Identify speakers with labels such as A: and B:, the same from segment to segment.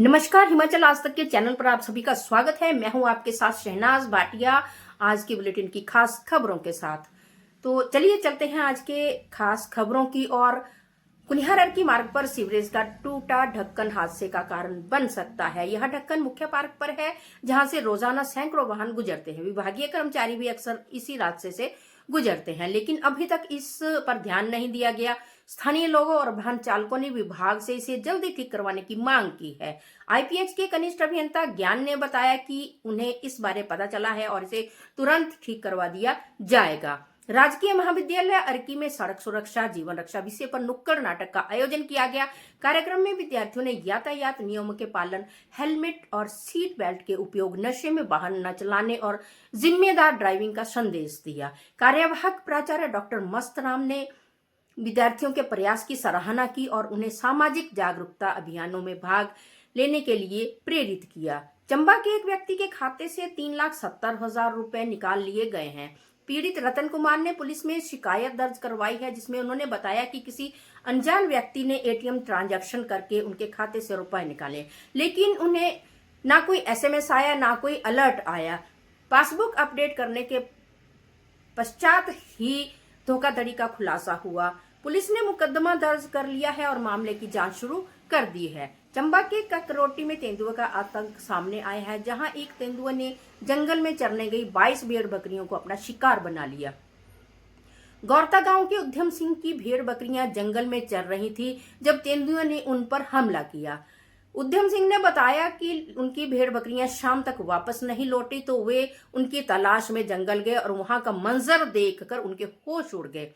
A: नमस्कार, हिमाचल आज तक के चैनल पर आप सभी का स्वागत है। मैं हूं आपके साथ शहनाज भाटिया, आज की बुलेटिन की खास खबरों के साथ। तो चलिए चलते हैं आज के खास खबरों की ओर। कुनिहार-अर्की मार्ग पर सीवरेज का टूटा ढक्कन हादसे का कारण बन सकता है। यह ढक्कन मुख्य मार्ग पर है, जहां से रोजाना सैकड़ों वाहन गुजरते हैं। विभागीय कर्मचारी भी अक्सर इसी रास्ते से गुजरते हैं, लेकिन अभी तक इस पर ध्यान नहीं दिया गया। स्थानीय लोगों और वाहन चालकों ने विभाग से इसे जल्दी ठीक करवाने की मांग की है। आईपीएच के कनिष्ठ अभियंता ज्ञान ने बताया कि उन्हें इस बारे पता चला है और इसे तुरंत ठीक करवा दिया जाएगा। राजकीय महाविद्यालय अर्की में सड़क सुरक्षा जीवन रक्षा विषय पर नुक्कड़ नाटक का आयोजन किया गया। कार्यक्रम में विद्यार्थियों ने यातायात नियमों के पालन, हेलमेट और सीट बेल्ट के उपयोग, नशे में वाहन न चलाने और जिम्मेदार ड्राइविंग का संदेश दिया। कार्यवाहक प्राचार्य डॉक्टर मस्तराम ने विद्यार्थियों के प्रयास की सराहना की और उन्हें सामाजिक जागरूकता अभियानों में भाग लेने के लिए प्रेरित किया। चंबा के एक व्यक्ति के खाते से 3,70,000 रुपए निकाल लिए गए हैं। पीड़ित रतन कुमार ने पुलिस में शिकायत दर्ज करवाई है, जिसमें उन्होंने बताया कि किसी अनजान व्यक्ति ने एटीएम ट्रांजैक्शन करके उनके खाते से रुपए निकाले, लेकिन उन्हें ना कोई एसएमएस आया ना कोई अलर्ट आया। पासबुक अपडेट करने के पश्चात ही धोखाधड़ी का खुलासा हुआ। पुलिस ने मुकदमा दर्ज कर लिया है और मामले की जांच शुरू कर दी है। चंबा के ककरोटी में तेंदुए का आतंक सामने आया है, जहां एक तेंदुए ने जंगल में चरने गई 22 भेड़ बकरियों को अपना शिकार बना लिया। गौरता गांव के उद्यम सिंह की भेड़ बकरियां जंगल में चर रही थी जब तेंदुए ने उन पर हमला किया। उद्यम सिंह ने बताया कि उनकी भेड़ बकरियां शाम तक वापस नहीं लौटी, तो वे उनकी तलाश में जंगल गए और वहां का मंजर देखकर उनके होश उड़ गए।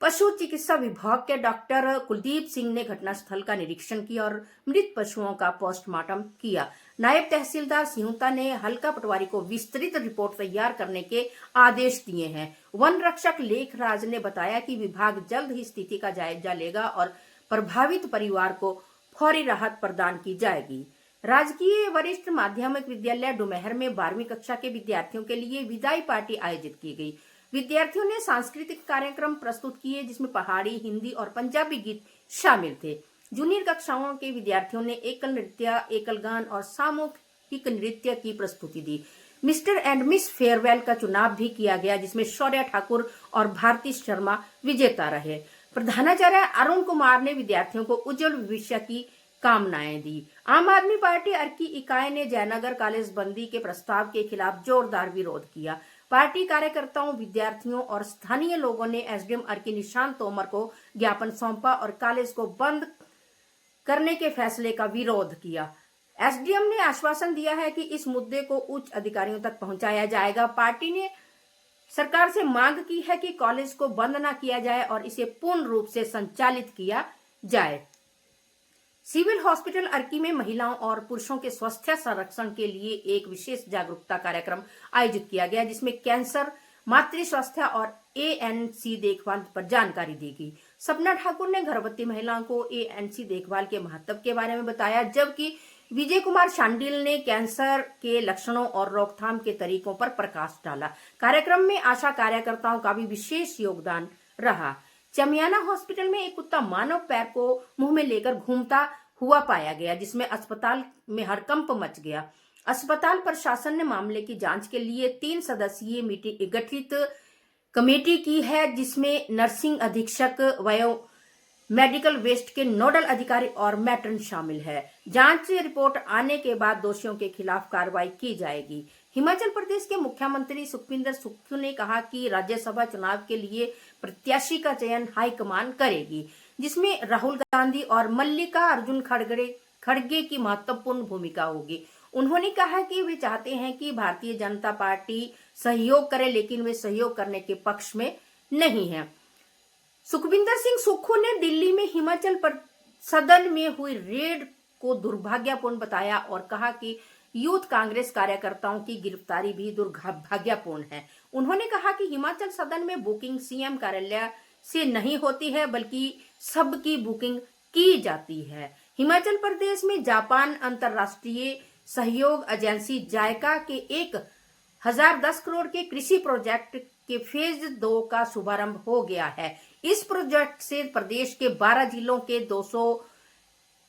A: पशु चिकित्सा विभाग के डॉक्टर कुलदीप सिंह ने घटनास्थल का निरीक्षण किया और मृत पशुओं का पोस्टमार्टम किया। नायब तहसीलदार सिहुता ने हल्का पटवारी को विस्तृत रिपोर्ट तैयार करने के आदेश दिए हैं। वन रक्षक लेखराज ने बताया कि विभाग जल्द ही स्थिति का जायजा लेगा और प्रभावित परिवार को फौरी राहत प्रदान की जाएगी। राजकीय वरिष्ठ माध्यमिक विद्यालय डुमहर में 12वीं कक्षा के विद्यार्थियों के लिए विदाई पार्टी आयोजित की गई। विद्यार्थियों ने सांस्कृतिक कार्यक्रम प्रस्तुत किए, जिसमें पहाड़ी, हिंदी और पंजाबी गीत शामिल थे। जूनियर कक्षाओं के विद्यार्थियों ने एकल नृत्य, एकल गान और सामूहिक नृत्य की प्रस्तुति दी। मिस्टर एंड मिस फेयरवेल का चुनाव भी किया गया, जिसमें शौर्य ठाकुर और भारती शर्मा विजेता रहे। प्रधानाचार्य अरुण कुमार ने विद्यार्थियों को उज्जवल भविष्य की कामनाएं दी। आम आदमी पार्टी अर्की इकाई ने जयनगर कॉलेज बंदी के प्रस्ताव के खिलाफ जोरदार विरोध किया। पार्टी कार्यकर्ताओं, विद्यार्थियों और स्थानीय लोगों ने एसडीएम अर्की निशांत तोमर को ज्ञापन सौंपा और कॉलेज को बंद करने के फैसले का विरोध किया। एसडीएम ने आश्वासन दिया है कि इस मुद्दे को उच्च अधिकारियों तक पहुंचाया जाएगा। पार्टी ने सरकार से मांग की है कि कॉलेज को बंद न किया जाए और इसे पूर्ण रूप से संचालित किया जाए। सिविल हॉस्पिटल अर्की में महिलाओं और पुरुषों के स्वास्थ्य संरक्षण के लिए एक विशेष जागरूकता कार्यक्रम आयोजित किया गया, जिसमें कैंसर, मातृ स्वास्थ्य और एएनसी देखभाल पर जानकारी दी गई। सपना ठाकुर ने गर्भवती महिलाओं को एएनसी देखभाल के महत्व के बारे में बताया, जबकि विजय कुमार शांडिल ने कैंसर के लक्षणों और रोकथाम के तरीकों पर प्रकाश डाला। कार्यक्रम में आशा कार्यकर्ताओं का भी विशेष योगदान रहा। चमियाना हॉस्पिटल में एक कुत्ता मानव पैर को मुंह में लेकर घूमता हुआ पाया गया, जिसमें अस्पताल में हड़कंप मच गया। अस्पताल प्रशासन ने मामले की जांच के लिए 3 सदस्यीय गठित कमेटी की है, जिसमें नर्सिंग अधीक्षक, वयो मेडिकल वेस्ट के नोडल अधिकारी और मैट्रन शामिल है। जांच रिपोर्ट आने के बाद दोषियों के खिलाफ कार्रवाई की जाएगी। हिमाचल प्रदेश के मुख्यमंत्री सुखविंदर सुक्खू ने कहा कि राज्यसभा चुनाव के लिए प्रत्याशी का चयन हाईकमान करेगी, जिसमें राहुल गांधी और मल्लिका अर्जुन खड़गे की महत्वपूर्ण भूमिका होगी। उन्होंने कहा कि वे चाहते हैं कि भारतीय जनता पार्टी सहयोग करे, लेकिन वे सहयोग करने के पक्ष में नहीं है। सुखविंदर सिंह सुक्खू ने दिल्ली में हिमाचल सदन में हुई रेड को दुर्भाग्यपूर्ण बताया और कहा कि यूथ कांग्रेस कार्यकर्ताओं की गिरफ्तारी भी दुर्भाग्यपूर्ण है। उन्होंने कहा कि हिमाचल सदन में बुकिंग सीएम कार्यालय से नहीं होती है, बल्कि सबकी बुकिंग की जाती है। हिमाचल प्रदेश में जापान अंतर्राष्ट्रीय सहयोग एजेंसी जायका के 1010 करोड़ के कृषि प्रोजेक्ट के फेज 2 का शुभारंभ हो गया है। इस प्रोजेक्ट से प्रदेश के 12 जिलों के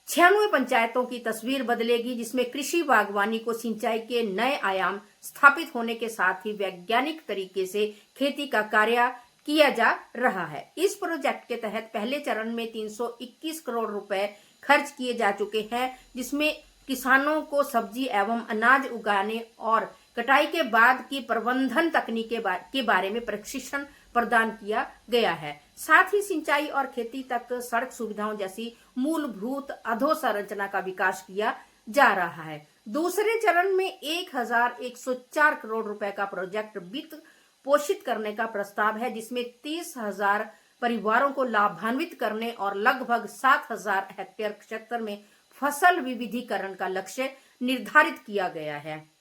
A: 96 पंचायतों की तस्वीर बदलेगी, जिसमें कृषि बागवानी को सिंचाई के नए आयाम स्थापित होने के साथ ही वैज्ञानिक तरीके से खेती का कार्य किया जा रहा है। इस प्रोजेक्ट के तहत पहले चरण में 321 करोड़ रुपए खर्च किए जा चुके हैं, जिसमें किसानों को सब्जी एवं अनाज उगाने और कटाई के बाद की प्रबंधन तकनीक के बारे में प्रशिक्षण प्रदान किया गया है। साथ ही सिंचाई और खेती तक सड़क सुविधाओं जैसी मूलभूत अधोसंरचना का विकास किया जा रहा है। दूसरे चरण में 1104 करोड़ रुपए का प्रोजेक्ट वित्त पोषित करने का प्रस्ताव है, जिसमें 30,000 परिवारों को लाभान्वित करने और लगभग 7,000 हेक्टेयर क्षेत्र में फसल विविधीकरण का लक्ष्य निर्धारित किया गया है।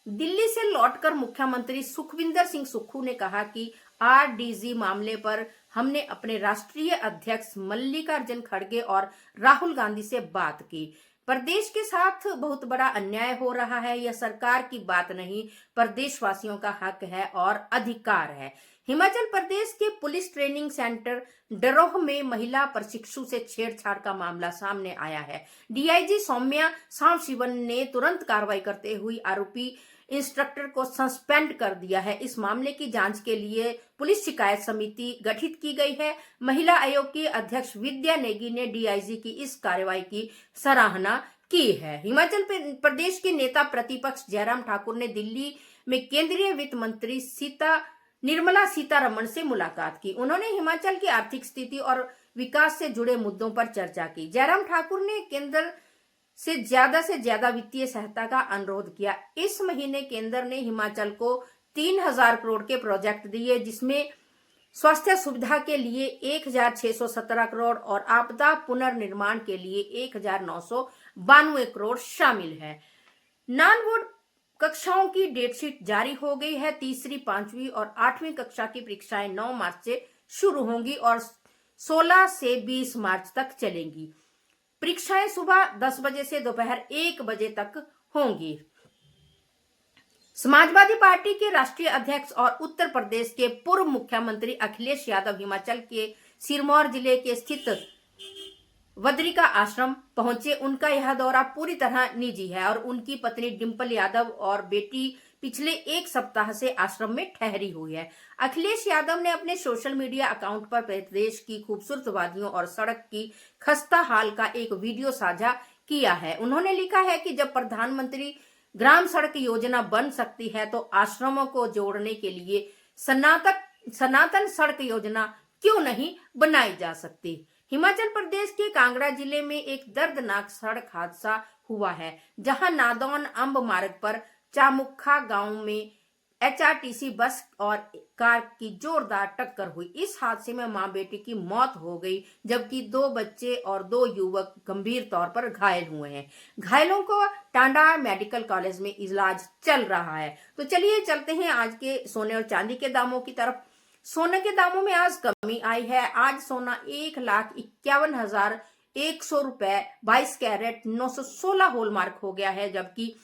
A: दिल्ली से लौटकर मुख्यमंत्री सुखविंदर सिंह सुक्खू ने कहा कि आरडीजी मामले पर हमने अपने राष्ट्रीय अध्यक्ष मल्लिकार्जुन खड़गे और राहुल गांधी से बात की। प्रदेश के साथ बहुत बड़ा अन्याय हो रहा है। यह सरकार की बात नहीं, प्रदेशवासियों का हक है और अधिकार है। हिमाचल प्रदेश के पुलिस ट्रेनिंग सेंटर डरोह में महिला प्रशिक्षु से छेड़छाड़ का मामला सामने आया है। डीआईजी सौम्या सांवशिवन ने तुरंत कार्रवाई करते हुए आरोपी इंस्ट्रक्टर को सस्पेंड कर दिया है। इस मामले की जांच के लिए पुलिस शिकायत समिति गठित की गई है। महिला आयोग की अध्यक्ष विद्या नेगी ने डीआईजी की इस कार्रवाई की सराहना की है। हिमाचल प्रदेश के नेता प्रतिपक्ष जयराम ठाकुर ने दिल्ली में केंद्रीय वित्त मंत्री निर्मला सीतारमण से मुलाकात की। उन्होंने हिमाचल की आर्थिक स्थिति और विकास से जुड़े मुद्दों पर चर्चा की। जयराम ठाकुर ने केंद्र से ज्यादा वित्तीय सहायता का अनुरोध किया। इस महीने केंद्र ने हिमाचल को 3,000 करोड़ के प्रोजेक्ट दिए, जिसमें स्वास्थ्य सुविधा के लिए 1,617 करोड़ और आपदा पुनर्निर्माण के लिए 1,992 करोड़ शामिल है। नॉन बोर्ड कक्षाओं की डेटशीट जारी हो गई है। तीसरी, 5वीं और 8वीं कक्षा की परीक्षाएं 9 मार्च से शुरू होंगी और 16 से 20 मार्च तक चलेंगी। परीक्षाएं सुबह 10 बजे से दोपहर 1 बजे तक होंगी। समाजवादी पार्टी के राष्ट्रीय अध्यक्ष और उत्तर प्रदेश के पूर्व मुख्यमंत्री अखिलेश यादव हिमाचल के सिरमौर जिले के स्थित बद्रिका आश्रम पहुंचे। उनका यह दौरा पूरी तरह निजी है और उनकी पत्नी डिंपल यादव और बेटी पिछले 1 सप्ताह से आश्रम में ठहरी हुई है। अखिलेश यादव ने अपने सोशल मीडिया अकाउंट पर प्रदेश की खूबसूरत वादियों और सड़क की खस्ता हाल का एक वीडियो साझा किया है। उन्होंने लिखा है कि जब प्रधानमंत्री ग्राम सड़क योजना बन सकती है तो आश्रमों को जोड़ने के लिए सनातन सड़क योजना क्यों नहीं बनाई जा सकती। हिमाचल प्रदेश के कांगड़ा जिले में एक दर्दनाक सड़क हादसा हुआ है, जहां नादौन अंब मार्ग पर चामुखा गांव में एचआरटीसी बस और कार की जोरदार टक्कर हुई। इस हादसे में मां बेटी की मौत हो गई, जबकि 2 बच्चे और 2 युवक गंभीर तौर पर घायल हुए हैं। घायलों को टांडा मेडिकल कॉलेज में इलाज चल रहा है। तो चलिए चलते हैं आज के सोने और चांदी के दामों की तरफ। सोने के दामों में आज कमी आई है। आज सोना 1,51,100 रुपए 22 कैरेट 916 हॉलमार्क हो गया है, जबकि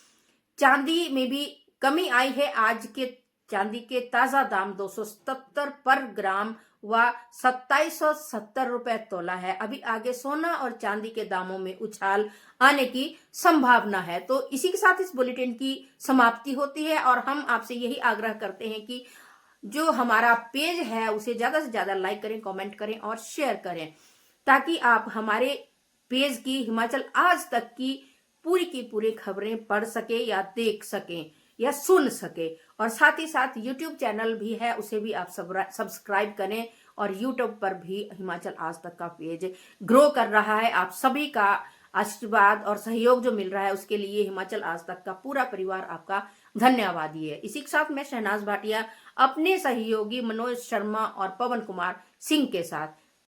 A: चांदी में भी कमी आई है। आज के चांदी के ताजा दाम 277 पर ग्राम व 2770 रुपए तोला है। अभी आगे सोना और चांदी के दामों में उछाल आने की संभावना है। तो इसी के साथ इस बुलेटिन की समाप्ति होती है और हम आपसे यही आग्रह करते हैं कि जो हमारा पेज है उसे ज्यादा से ज्यादा लाइक करें, कमेंट करें और शेयर करें, ताकि आप हमारे पेज की हिमाचल आज तक की पूरी खबरें पढ़ सके या देख सकें या सुन सके। और साथ ही साथ यूट्यूब चैनल भी है, उसे भी आप सब्सक्राइब करें। और यूट्यूब पर भी हिमाचल आज तक का पेज ग्रो कर रहा है। आप सभी का आशीर्वाद और सहयोग जो मिल रहा है उसके लिए हिमाचल आज तक का पूरा परिवार आपका धन्यवादी है। इसी के साथ मैं शहनाज भाटिया अपने सहयोगी मनोज शर्मा और पवन कुमार सिंह के साथ